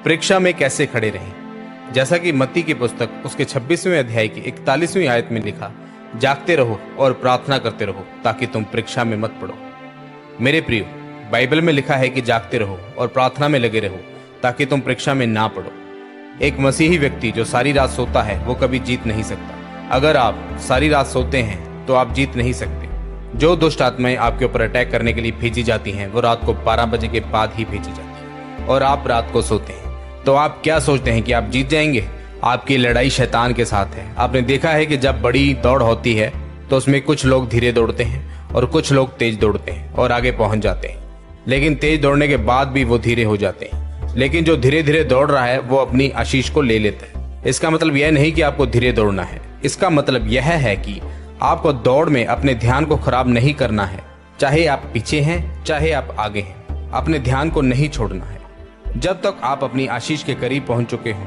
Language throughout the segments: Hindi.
परीक्षा में कैसे खड़े रहें। जैसा कि मत्ती की पुस्तक उसके 26वें अध्याय की 41वीं आयत में लिखा, जागते रहो और प्रार्थना करते रहो ताकि तुम परीक्षा में मत पड़ो। मेरे प्रियो, बाइबल में लिखा है कि जागते रहो और प्रार्थना में लगे रहो ताकि तुम परीक्षा में ना पड़ो। एक मसीही व्यक्ति जो सारी रात सोता है वो कभी जीत नहीं सकता। अगर आप सारी रात सोते हैं तो आप जीत नहीं सकते। जो दुष्ट आत्माएं आपके ऊपर अटैक करने के लिए भेजी जाती हैं वो रात को 12 बजे के बाद ही भेजी जाती हैं और आप रात को सोते हैं। तो आप क्या सोचते हैं कि आप जीत जाएंगे? आपकी लड़ाई शैतान के साथ है। आपने देखा है कि जब बड़ी दौड़ होती है तो उसमें कुछ लोग धीरे दौड़ते हैं और कुछ लोग तेज दौड़ते हैं और आगे पहुंच जाते हैं, लेकिन तेज दौड़ने के बाद भी वो धीरे हो जाते हैं। लेकिन जो धीरे धीरे दौड़ रहा है वो अपनी आशीष को ले लेता है। इसका मतलब यह नहीं कि आपको धीरे दौड़ना है, इसका मतलब यह है कि आपको दौड़ में अपने ध्यान को खराब नहीं करना है। चाहे आप पीछे हैं चाहे आप आगे हैं, अपने ध्यान को नहीं छोड़ना है। जब तक आप अपनी आशीष के करीब पहुंच चुके हों,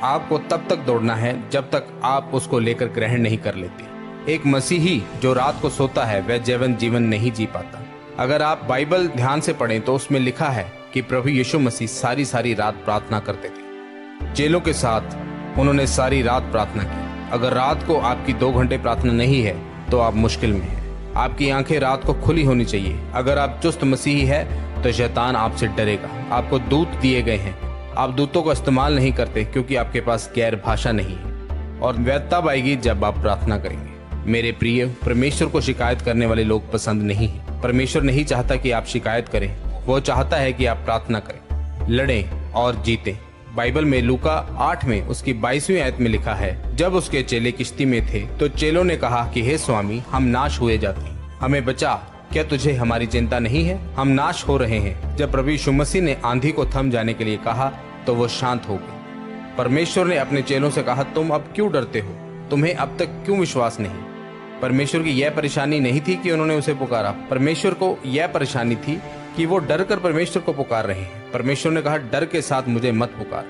आपको तब तक दौड़ना है जब तक आप उसको लेकर ग्रहण नहीं कर लेते। एक मसीही जो रात को सोता है वह जीवन नहीं जी पाता। अगर आप बाइबल ध्यान से पढ़ें तो उसमें लिखा है कि प्रभु यीशु मसीह सारी रात प्रार्थना करते थे। चेलों के साथ उन्होंने सारी रात प्रार्थना की। अगर रात को आपकी 2 घंटे प्रार्थना नहीं है तो आप मुश्किल में हैं। आपकी आंखें रात को खुली होनी चाहिए। अगर आप चुस्त मसीही है तो शैतान आपसे डरेगा। आपको दूत दिए गए हैं, आप दूतों का इस्तेमाल नहीं करते क्योंकि आपके पास गैर भाषा नहीं है और वह तब आएगी जब आप प्रार्थना करेंगे। मेरे प्रिय, परमेश्वर को शिकायत करने वाले लोग पसंद नहीं है। परमेश्वर नहीं चाहता कि आप शिकायत करें, वो चाहता है कि आप प्रार्थना करें, लड़ें और जीतें। बाइबल में लूका 8 में उसकी 22वीं आयत में लिखा है, जब उसके चेले किश्ती में थे तो चेलों ने कहा कि हे स्वामी, हम नाश हुए जाते हैं, हमें बचा। क्या तुझे हमारी चिंता नहीं है? हम नाश हो रहे हैं। जब प्रभु यीशु मसीह ने आंधी को थम जाने के लिए कहा तो वो शांत हो गई। परमेश्वर ने अपने चेलों से कहा, तुम अब क्यों डरते हो? तुम्हें अब तक क्यों विश्वास नहीं? परमेश्वर की यह परेशानी नहीं थी कि उन्होंने उसे पुकारा। परमेश्वर को यह परेशानी थी कि वो डर कर परमेश्वर को पुकार रहे हैं। परमेश्वर ने कहा, डर के साथ मुझे मत पुकार।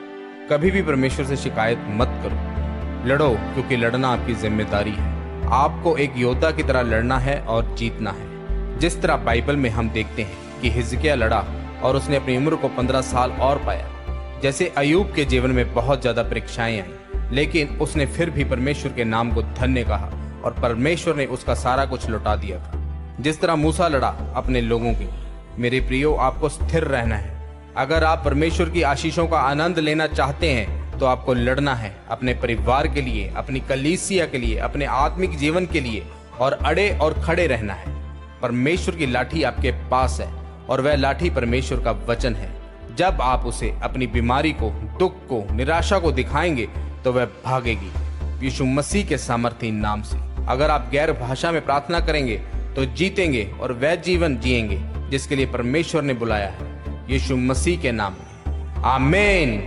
कभी भी परमेश्वर से शिकायत मत करो, लड़ो, क्योंकि लड़ना आपकी जिम्मेदारी है। आपको एक योद्धा की तरह लड़ना है और जीतना है। जिस तरह बाइबल में हम देखते हैं कि हिजकिय्याह लड़ा और उसने अपनी उम्र को 15 साल और पाया। जैसे अय्यूब के जीवन में बहुत ज्यादा परीक्षाएं आई, लेकिन उसने फिर भी परमेश्वर के नाम को धन्य कहा और परमेश्वर ने उसका सारा कुछ लौटा दिया था। जिस तरह मूसा लड़ा अपने लोगों की। मेरे प्रियो, आपको स्थिर रहना है। अगर आप परमेश्वर की आशीषों का आनंद लेना चाहते हैं तो आपको लड़ना है, अपने परिवार के लिए, अपनी कलीसिया के लिए, अपने आत्मिक जीवन के लिए, और अड़े और खड़े रहना है। परमेश्वर की लाठी आपके पास है और वह लाठी परमेश्वर का वचन है। जब आप उसे अपनी बीमारी को, दुख को, निराशा को दिखाएंगे तो वह भागेगी यीशु मसीह के सामर्थी नाम से। अगर आप गैर भाषा में प्रार्थना करेंगे तो जीतेंगे और वह जीवन जिएंगे जिसके लिए परमेश्वर ने बुलाया है, यीशु मसीह के नाम में। आमीन।